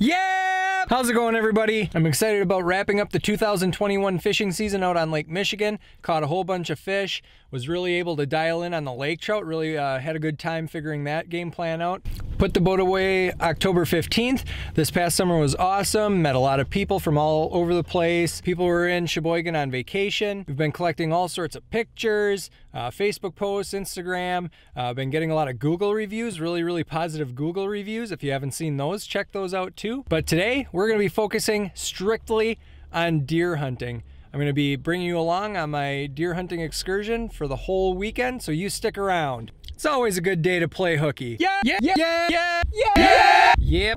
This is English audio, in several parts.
Yeah! How's it going, everybody? I'm excited about wrapping up the 2021 fishing season out on Lake Michigan. Caught a whole bunch of fish, was really able to dial in on the lake trout, really had a good time figuring that game plan out. Put the boat away October 15th. This past summer was awesome, met a lot of people from all over the place. People were in Sheboygan on vacation. We've been collecting all sorts of pictures, Facebook posts, Instagram. Been getting a lot of Google reviews, really positive Google reviews. If you haven't seen those, check those out too. But today, we're gonna be focusing strictly on deer hunting. I'm gonna be bringing you along on my deer hunting excursion for the whole weekend, so you stick around. It's always a good day to play hooky. Yep.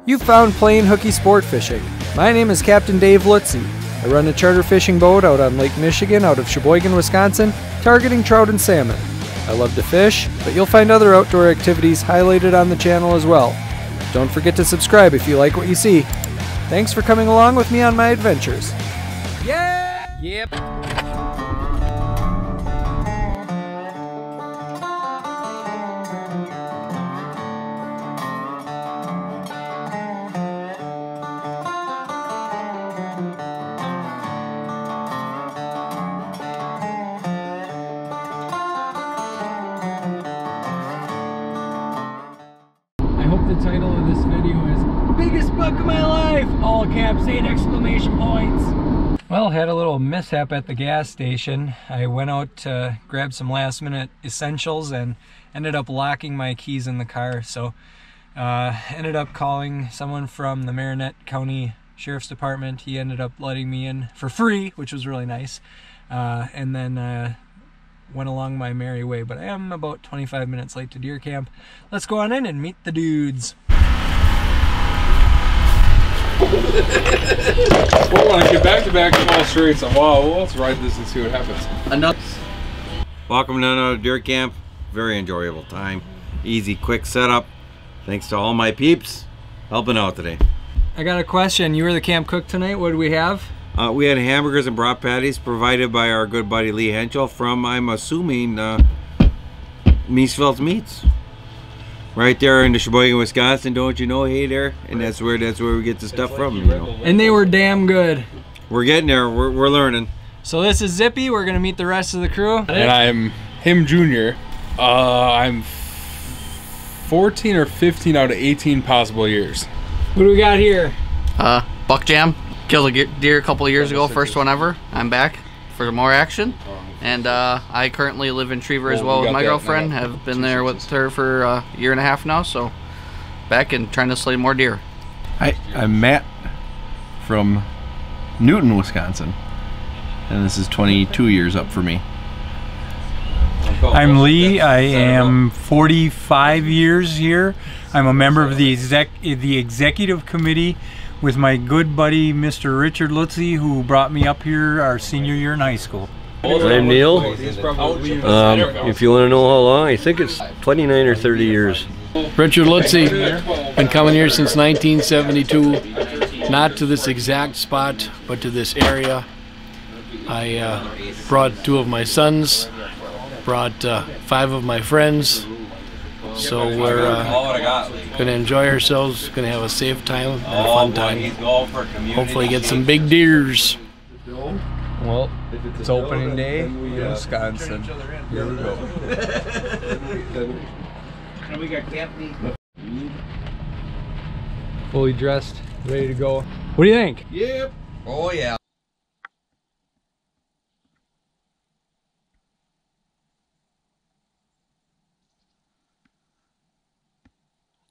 You found Playing Hooky Sport Fishing. My name is Captain Dave Lutzy. I run a charter fishing boat out on Lake Michigan out of Sheboygan, Wisconsin, targeting trout and salmon. I love to fish, but you'll find other outdoor activities highlighted on the channel as well. Don't forget to subscribe if you like what you see. Thanks for coming along with me on my adventures. Yeah! Yep. The title of this video is Biggest Buck of My Life! All caps, 8 exclamation points! Well, had a little mishap at the gas station. I went out to grab some last minute essentials and ended up locking my keys in the car. So ended up calling someone from the Marinette County Sheriff's Department. He ended up letting me in for free, which was really nice. And then went along my merry way, but I am about 25 minutes late to deer camp. Let's go on in and meet the dudes. Hold on, get back small straights. Wow, well, let's ride this and see what happens. Enough. Welcome to another deer camp. Very enjoyable time. Easy, quick setup. Thanks to all my peeps helping out today. I got a question. You were the camp cook tonight. What do we have? We had hamburgers and brat patties provided by our good buddy Lee Henschel from, I'm assuming, Meesville's Meats. Right there in the Sheboygan, Wisconsin, don't you know? Hey there, and that's where we get the stuff from, you know. And they were damn good. We're getting there. We're learning. So this is Zippy. We're gonna meet the rest of the crew. And I'm him Jr. I'm 14 or 15 out of 18 possible years. What do we got here? Buck jam. Killed a deer a couple of years ago, first one ever. I'm back for more action. And I currently live in Trever as well with my girlfriend. Have been there with her for a year and a half now, so back and trying to slay more deer. Hi, I'm Matt from Newton, Wisconsin, and this is 22 years up for me. I'm Lee. I am 45 years here. I'm a member of the executive committee with my good buddy Mr. Richard Lutzy, who brought me up here our senior year in high school. I'm Neil. If you want to know how long, I think it's 29 or 30 years. Richard Lutzy, been coming here since 1972, not to this exact spot, but to this area. I brought 2 of my sons, brought 5 of my friends, so we're going to enjoy ourselves, going to have a safe time and a fun time. Hopefully get some big deers. Well, it's opening day in Wisconsin. Here we go. And we got camp meat. Fully dressed, ready to go. What do you think? Yep. Oh yeah.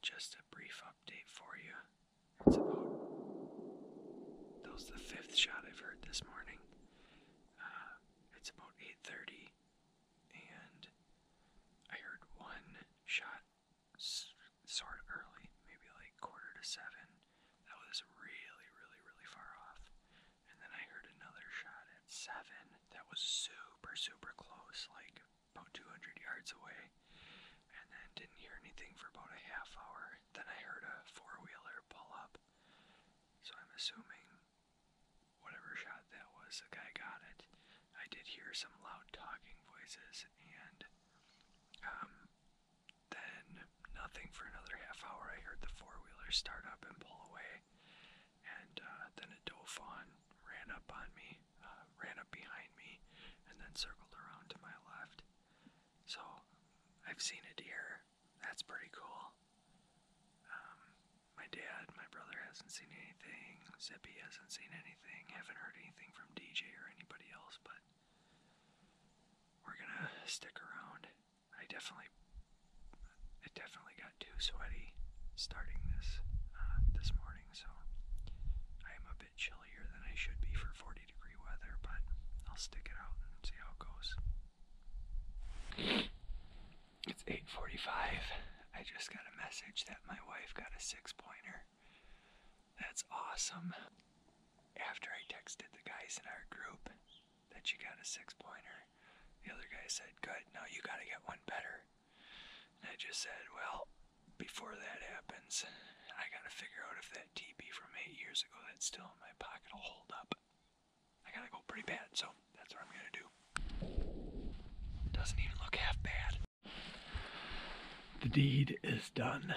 Just a brief update for you. It's about, that was the 5th shot I've heard this morning. It's about 8:30, and I heard one shot sort of early, maybe like 6:45. That was really far off. And then I heard another shot at 7 that was super close, like about 200 yards away. And then didn't hear anything for about a half hour. Then I heard a 4-wheeler pull up. So I'm assuming whatever shot that was, the guy got it. I did hear some loud talking voices, and then nothing for another half hour. I heard the 4-wheeler start up and pull away. I've seen a deer. That's pretty cool. My dad, my brother hasn't seen anything. Zippy hasn't seen anything. Haven't heard anything from DJ or anybody else, but we're gonna stick around. It definitely got too sweaty starting this morning, so I am a bit chillier than I should be for 40-degree weather, but I'll stick it out and see how it goes. It's 8:45. I just got a message that my wife got a 6-pointer. That's awesome. After I texted the guys in our group that she got a 6-pointer, the other guy said, "Good, now you gotta get one better." And I just said, well, before that happens, I gotta figure out if that TP from 8 years ago that's still in my pocket will hold up. I gotta go pretty bad, so that's what I'm gonna do. Doesn't even look half bad. The deed is done.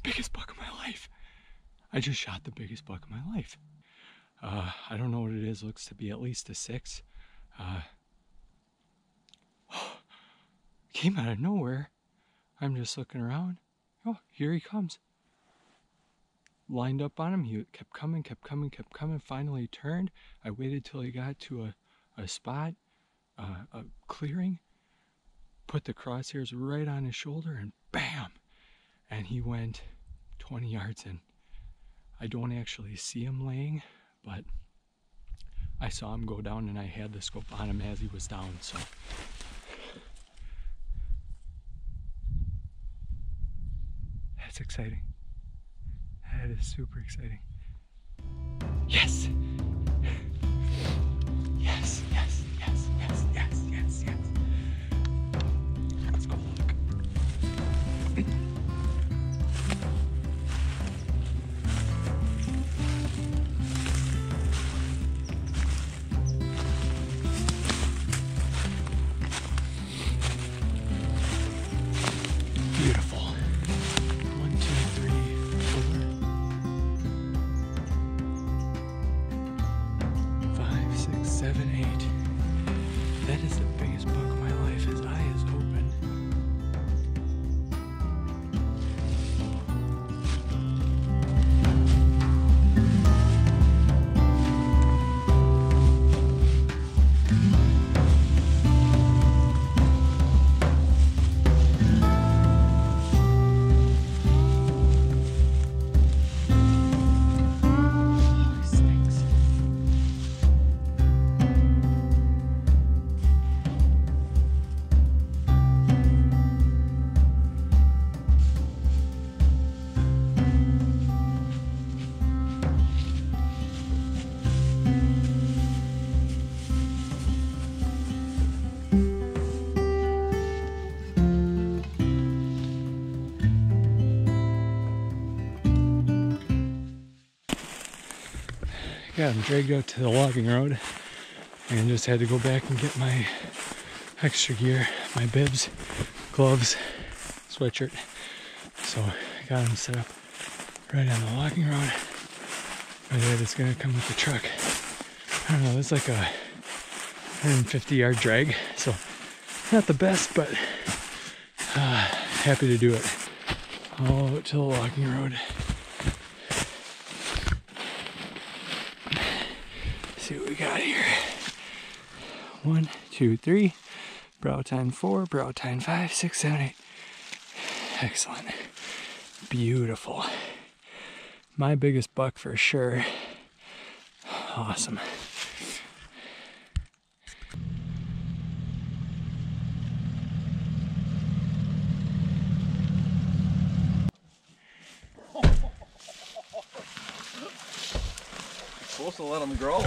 Biggest buck of my life. I just shot the biggest buck of my life. I don't know what it is. Looks to be at least a 6. Came out of nowhere. I'm just looking around. Oh, here he comes. Lined up on him. He kept coming. Finally he turned. I waited till he got to a spot, a clearing. Put the crosshairs right on his shoulder and bam! And he went 20 yards in. I don't actually see him laying, but I saw him go down and I had the scope on him as he was down, so. That's exciting. That is super exciting. Yes! Yes, yes, yes, yes, yes, yes, yes. Let's go look. Beautiful. 1, 2, 3, 4, 5, 6, 7, 8. That is the biggest buck of my life. His eye is open. Got him dragged out to the logging road and just had to go back and get my extra gear, my bibs, gloves, sweatshirt. So I got him set up right on the logging road. My dad is gonna come with the truck. I don't know, it's like a 150-yard drag, so not the best, but happy to do it. All to the logging road. See what we got here. 1, 2, 3. Brow tine 4, brow tine 5, 6, 7, 8. Excellent. Beautiful. My biggest buck for sure. Awesome. Supposed to let them grow.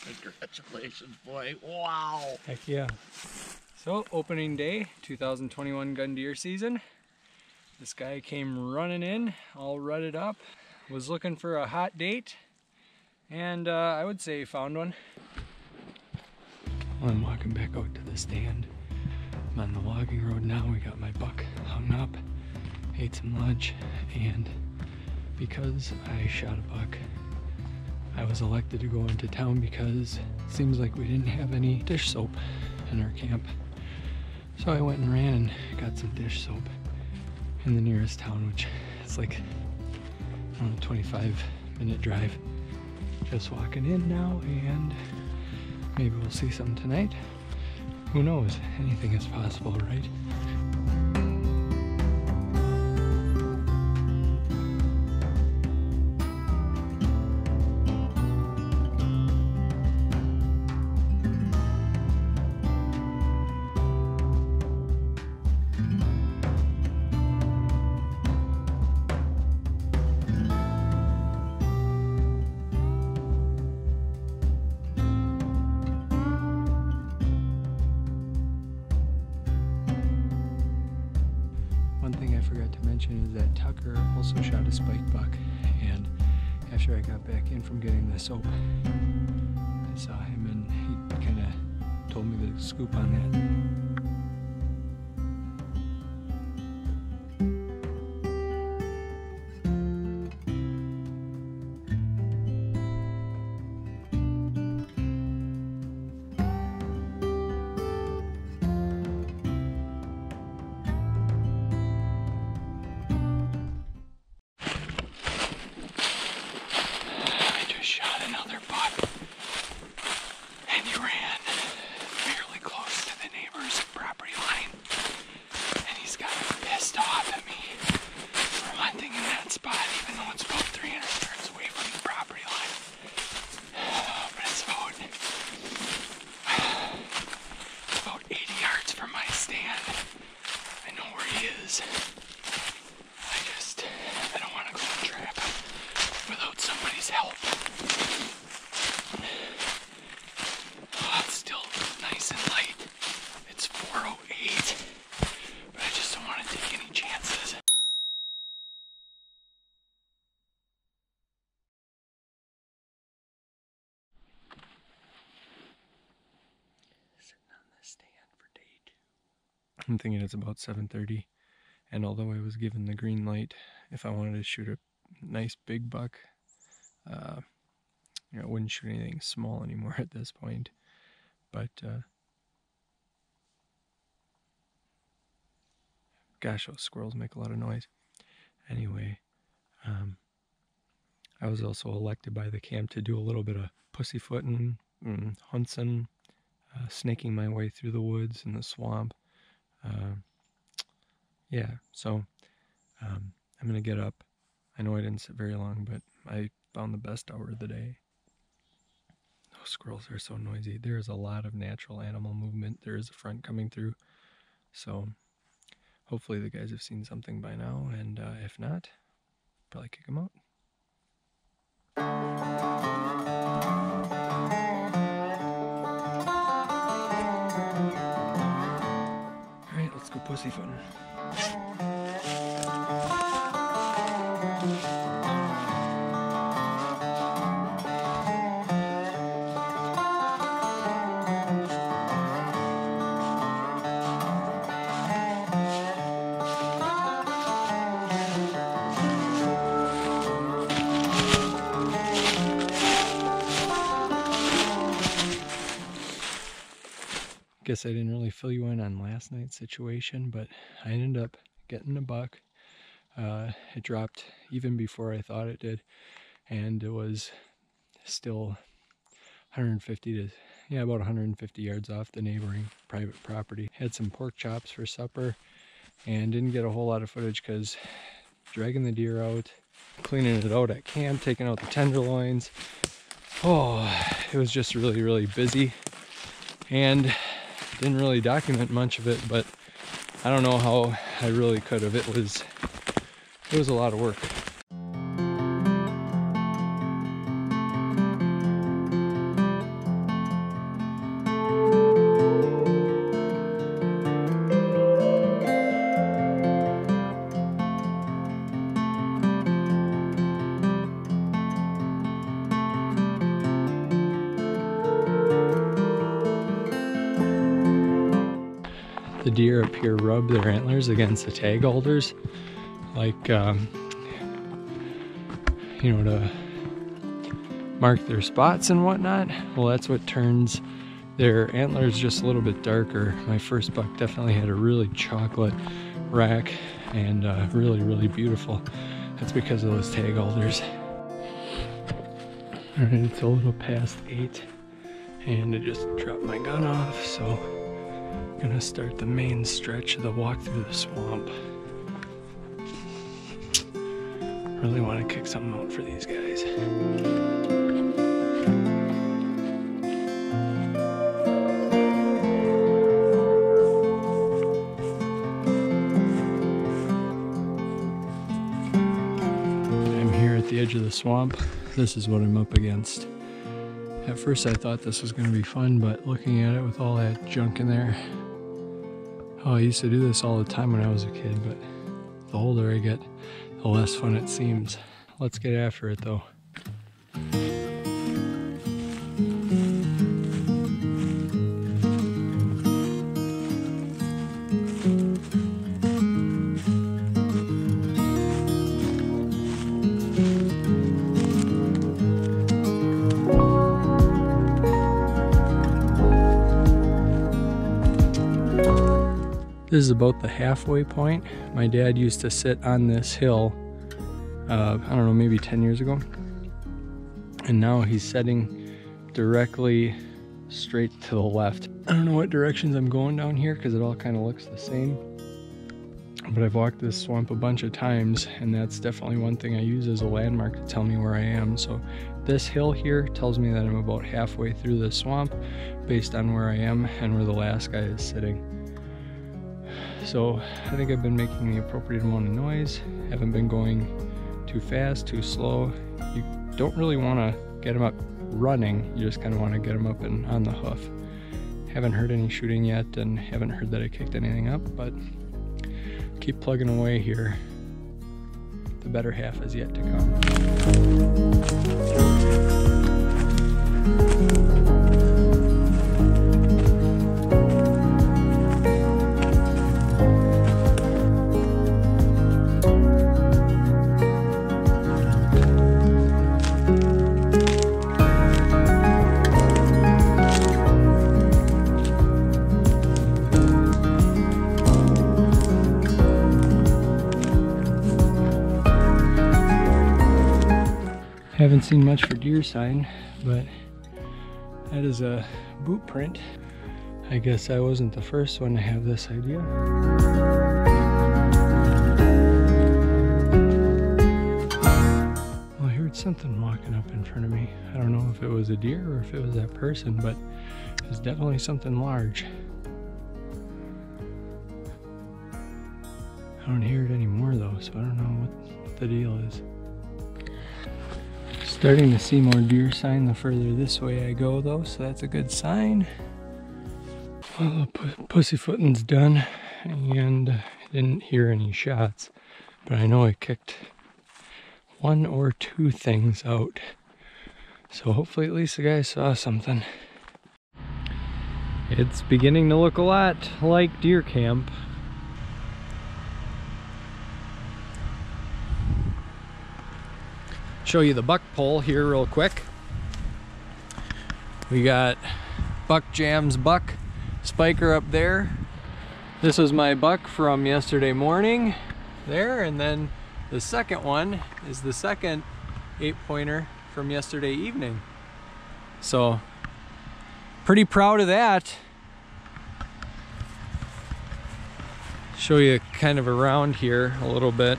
Congratulations, boy. Wow. Heck yeah. So, opening day, 2021 gun deer season. This guy came running in, all rutted up, was looking for a hot date, and I would say he found one. Well, I'm walking back out to the stand. I'm on the logging road now. We got my buck hung up, ate some lunch, and because I shot a buck. I was elected to go into town because it seems like we didn't have any dish soap in our camp. So I went and ran and got some dish soap in the nearest town, which is like, I don't know, 25-minute drive. Just walking in now, and maybe we'll see something tonight. Who knows? Anything is possible, right? One thing I forgot to mention is that Tucker also shot a spike buck, and after I got back in from getting the soap, I saw him and he kind of told me the scoop on that. Shot another buck, and he ran fairly close to the neighbor's property line, and he's gotten pissed off at me for hunting in that spot, even though it's about 300 yards away from the property line. But it's about 80 yards from my stand. I know where he is. I don't want to go and trap him without somebody's help. It's still nice and light. It's 4:08, but I just don't want to take any chances. Sitting on the stand for day 2. I'm thinking it's about 7:30, and although I was given the green light, if I wanted to shoot a nice big buck, I wouldn't shoot anything small anymore at this point. But gosh, those squirrels make a lot of noise. Anyway, I was also elected by the camp to do a little bit of pussyfooting, hunting, snaking my way through the woods and the swamp. Yeah, so I'm gonna get up. I know I didn't sit very long, but I found the best hour of the day. Those squirrels are so noisy. There is a lot of natural animal movement. There is a front coming through, so hopefully the guys have seen something by now, and if not, probably kick them out. Alright, let's go pussyfooting. Guess I didn't really fill you in on last night's situation, but I ended up getting a buck. It dropped even before I thought it did, and it was still 150 to, about 150 yards off the neighboring private property. Had some pork chops for supper, and didn't get a whole lot of footage because dragging the deer out, cleaning it out at camp, taking out the tenderloins. Oh, it was just really, really busy, and didn't really document much of it, but I don't know how I really could have. It was a lot of work. The deer up here rub their antlers against the tag holders like you know, to mark their spots and whatnot. Well, that's what turns their antlers just a little bit darker. My first buck definitely had a really chocolate rack and really beautiful. That's because of those tag alders. All right, it's a little past 8 and I just dropped my gun off, so I'm gonna start the main stretch of the walk through the swamp. Really want to kick something out for these guys. I'm here at the edge of the swamp. This is what I'm up against. At first I thought this was going to be fun, but looking at it with all that junk in there, oh, I used to do this all the time when I was a kid, but the older I get, the less fun it seems. Let's get after it though. This is about the halfway point. My dad used to sit on this hill, I don't know, maybe 10 years ago. And now he's setting directly straight to the left. I don't know what directions I'm going down here because it all kind of looks the same. But I've walked this swamp a bunch of times, and that's definitely one thing I use as a landmark to tell me where I am. So this hill here tells me that I'm about halfway through the swamp based on where I am and where the last guy is sitting. So I think I've been making the appropriate amount of noise, haven't been going too fast, too slow. You don't really want to get them up running, you just kind of want to get them up and on the hoof. Haven't heard any shooting yet and haven't heard that I kicked anything up, but keep plugging away here. The better half is yet to come. Haven't seen much for deer sign, but that is a boot print. I guess I wasn't the first one to have this idea. Well, I heard something walking up in front of me. I don't know if it was a deer or if it was that person, but it was definitely something large. I don't hear it anymore though, so I don't know what the deal is. Starting to see more deer sign the further this way I go though, so that's a good sign. Well, pussyfooting's done, and I didn't hear any shots, but I know I kicked 1 or 2 things out. So hopefully at least the guy saw something. It's beginning to look a lot like deer camp. Show you the buck pole here real quick. We got Buck Jam's buck spiker up there. This was my buck from yesterday morning there, and then the second one is the second 8-pointer from yesterday evening. So pretty proud of that. Show you kind of around here a little bit.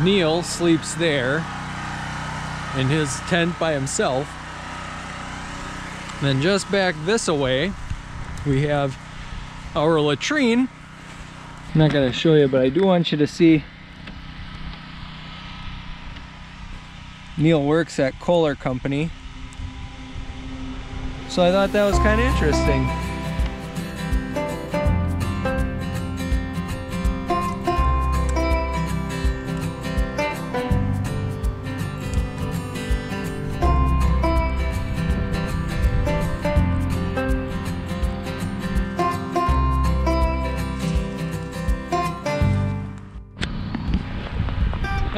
Neil sleeps there in his tent by himself. And then just back this away, we have our latrine. I'm not gonna show you, but I do want you to see. Neil works at Kohler Company. So I thought that was kind of interesting.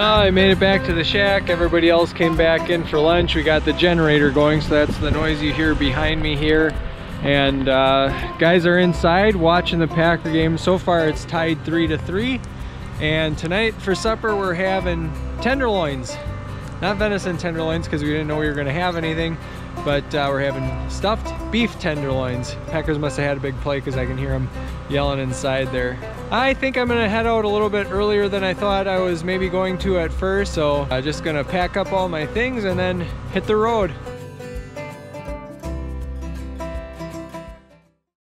I made it back to the shack. Everybody else came back in for lunch. We got the generator going, so that's the noise you hear behind me here. And guys are inside watching the Packer game. So far it's tied 3-3. And tonight for supper we're having tenderloins. Not venison tenderloins because we didn't know we were gonna have anything, but we're having stuffed beef tenderloins. Packers must have had a big play because I can hear them yelling inside there. I think I'm gonna head out a little bit earlier than I thought I was maybe going to at first, so I'm just gonna pack up all my things and then hit the road.